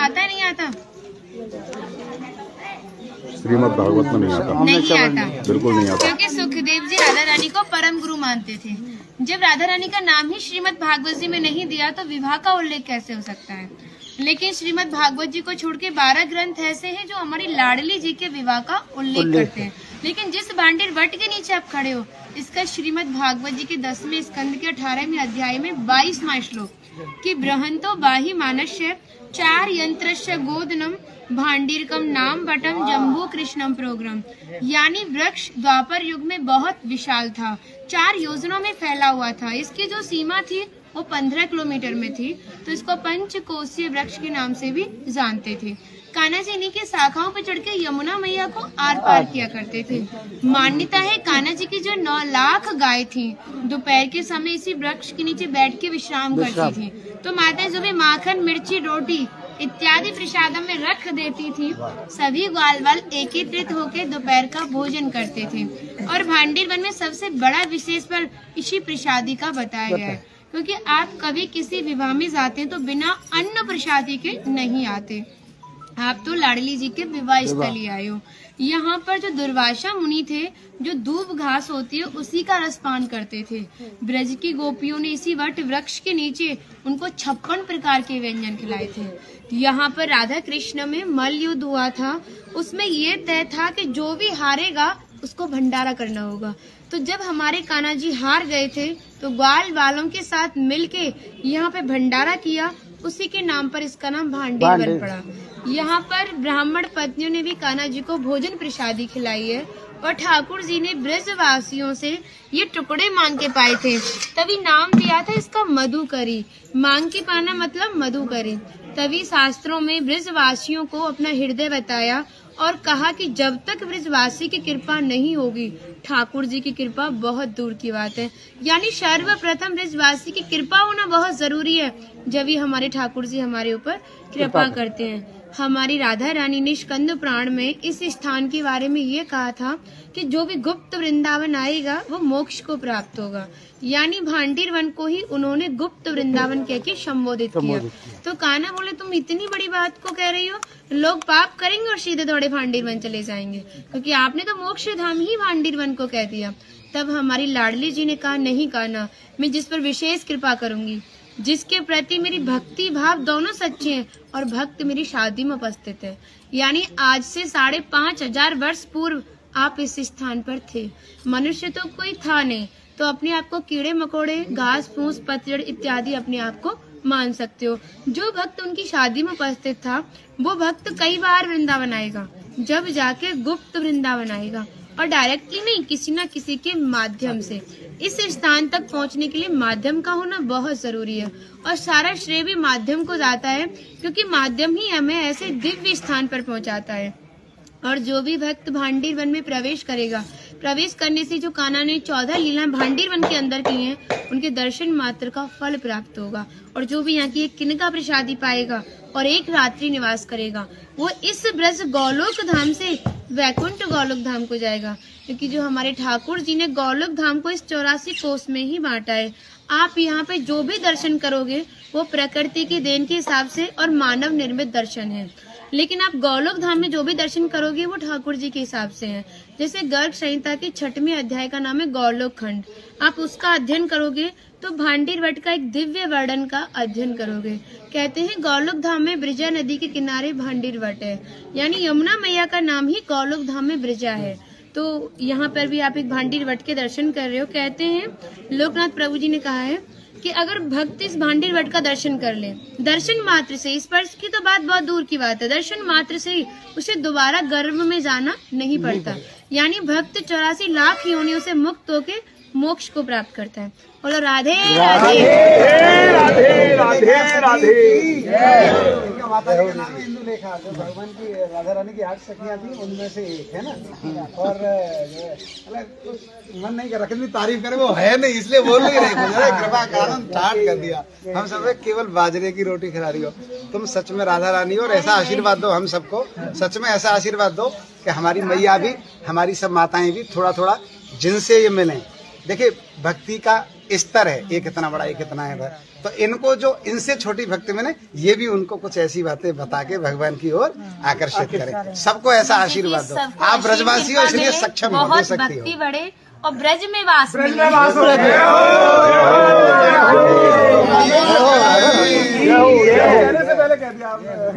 आता है नहीं आता? श्रीमद् भागवत में नहीं आता। नहीं आता, बिल्कुल नहीं आता। क्योंकि सुखदेव जी राधा रानी को परम गुरु मानते थे। जब राधा रानी का नाम ही श्रीमद् भागवत जी में नहीं दिया तो विवाह का उल्लेख कैसे हो सकता है? लेकिन श्रीमद् भागवत जी को छोड़ के 12 ग्रंथ ऐसे हैं जो हमारी लाडली जी के विवाह का उल्लेख करते हैं। लेकिन जिस भांडीर वट के नीचे आप खड़े हो, इसका श्रीमद् भागवत जी के 10वें स्कंद के 18वें अध्याय में 22वां श्लोक कि बृहंतो बाहि मानस्य 4 यंत्रस्य गोदनम भांडीरकम नाम बटम जम्बू कृष्णम प्रोग्राम, यानी वृक्ष द्वापर युग में बहुत विशाल था, 4 योजनों में फैला हुआ था। इसकी जो सीमा थी वो 15 किलोमीटर में थी, तो इसको पंचकोशीय वृक्ष के नाम से भी जानते थे। कान्हा जी इन्हीं के शाखाओं पर चढ़ के यमुना मैया को आर पार किया करते थे। मान्यता है कान्हा जी की जो 9 लाख गाय थी दोपहर के समय इसी वृक्ष के नीचे बैठ के विश्राम करती थी। तो माता जो भी माखन, मिर्ची, रोटी इत्यादि प्रसादम में रख देती थी, सभी ग्वाल वाल एकत्रित होकर दोपहर का भोजन करते थे। और भांडीर वन में सबसे बड़ा विशेष फल इसी प्रसादी का बताया गया है, क्योंकि आप कभी किसी विवाह में जाते हैं तो बिना अन्न प्रसादी के नहीं आते। आप तो लाडली जी के विवाह स्थली आए हो। यहाँ पर जो दुर्वासा मुनि थे, जो दूब घास होती है उसी का रसपान करते थे। ब्रज की गोपियों ने इसी वट वृक्ष के नीचे उनको 56 प्रकार के व्यंजन खिलाए थे। यहाँ पर राधा कृष्ण में मल्ल युद्ध हुआ था, उसमें ये तय था कि जो भी हारेगा उसको भंडारा करना होगा। तो जब हमारे कान्हा जी हार गए थे तो ग्वाल वालों के साथ मिलके यहाँ पे भंडारा किया, उसी के नाम पर इसका नाम भांडीर वन पड़ा। यहाँ पर ब्राह्मण पत्नियों ने भी कान्हा जी को भोजन प्रसादी खिलाई है और ठाकुर जी ने ब्रजवासियों से ये टुकड़े मांग के पाए थे, तभी नाम दिया था इसका मधुकरी। मांग के पाना मतलब मधुकरी। तभी शास्त्रों में ब्रजवासियों को अपना हृदय बताया और कहा कि जब तक ब्रजवासी की कृपा नहीं होगी, ठाकुर जी की कृपा बहुत दूर की बात है। यानी सर्वप्रथम ब्रजवासी की कृपा होना बहुत जरूरी है, जब ही हमारे ठाकुर जी हमारे ऊपर कृपा करते हैं। हमारी राधा रानी ने स्कंद पुराण में इस स्थान के बारे में ये कहा था कि जो भी गुप्त वृंदावन आएगा वो मोक्ष को प्राप्त होगा। यानी भांडीर वन को ही उन्होंने गुप्त वृंदावन कह के संबोधित किया। तो कान्हा बोले तुम इतनी बड़ी बात को कह रही हो, लोग पाप करेंगे और सीधे दौड़े भांडीर वन चले जाएंगे, क्योंकि आपने तो मोक्ष धाम ही भांडीर वन को कह दिया। तब हमारी लाडली जी ने कहा नहीं कान्हा, मैं जिस पर विशेष कृपा करूंगी, जिसके प्रति मेरी भक्ति भाव दोनों सच्चे हैं और भक्त मेरी शादी में उपस्थित है। यानी आज से 5,500 वर्ष पूर्व आप इस स्थान पर थे। मनुष्य तो कोई था नहीं, तो अपने आप को कीड़े मकोड़े, घास फूस, पतझड़ इत्यादि अपने आप को मान सकते हो। जो भक्त उनकी शादी में उपस्थित था वो भक्त कई बार वृंदावन आएगा, जब जाके गुप्त वृंदावन आएगा, और डायरेक्टली नहीं, किसी न किसी के माध्यम से। इस स्थान तक पहुंचने के लिए माध्यम का होना बहुत जरूरी है, और सारा श्रेय भी माध्यम को जाता है, क्योंकि माध्यम ही हमें ऐसे दिव्य स्थान पर पहुंचाता है। और जो भी भक्त भांडीर वन में प्रवेश करेगा, प्रवेश करने से जो कान्हा ने 14 लीला भांडीर वन के अंदर की हैं, उनके दर्शन मात्र का फल प्राप्त होगा। और जो भी यहाँ की एक किनका प्रसादी पाएगा और एक रात्रि निवास करेगा, वो इस ब्रज गौलोक धाम से वैकुंठ गौलोक धाम को जाएगा, क्योंकि जो हमारे ठाकुर जी ने गौलोक धाम को इस 84 कोस में ही बांटा है। आप यहाँ पे जो भी दर्शन करोगे वो प्रकृति की देन के हिसाब से और मानव निर्मित दर्शन है, लेकिन आप गौलोक धाम में जो भी दर्शन करोगे वो ठाकुर जी के हिसाब से है। जैसे गर्ग संहिता के 6वें अध्याय का नाम है गौलोक खंड, आप उसका अध्ययन करोगे तो भांडीर वट का एक दिव्य वर्णन का अध्ययन करोगे। कहते हैं गौलोक धाम में ब्रजा नदी के किनारे भांडीर वट है, यानी यमुना मैया का नाम ही गौलोक धाम में ब्रजा है। तो यहाँ पर भी आप एक भांडीर वट के दर्शन कर रहे हो। कहते हैं लोकनाथ प्रभु जी ने कहा है कि अगर भक्त इस भांडीर वट का दर्शन कर ले, दर्शन मात्र से, स्पर्श की तो बात बहुत दूर की बात है, दर्शन मात्र से ही उसे दोबारा गर्भ में जाना नहीं पड़ता। यानी भक्त 84 लाख योनियों से मुक्त होके मोक्ष को प्राप्त करता है। बोलो राधे राधे राधे राधे राधे। माता का नाम इंदुलेखा, जो भगवान की राधा रानी की 8 सखियां थी उनमें से एक है ना। और मन नहीं कर रहा कितनी तारीफ करे, वो है नहीं इसलिए बोल नहीं रही, कृपा कारण ठाट कर दिया। हम सब केवल बाजरे की रोटी खिला रही हो, तुम सच में राधा रानी हो। और ऐसा आशीर्वाद दो हम सबको, सच में ऐसा आशीर्वाद दो कि हमारी मैया भी, हमारी सब माताएं भी थोड़ा थोड़ा जिनसे ये मिलें, देखिए भक्ति का स्तर है, एक इतना बड़ा एक इतना है, तो इनको जो इनसे छोटी भक्ति में ये भी उनको कुछ ऐसी बातें बता के भगवान की ओर आकर्षित करें। सबको ऐसा आशीर्वाद दो। आप ब्रजवासी हो इसलिए सक्षम हो, दे सकती हो। बढ़े और ब्रज में वास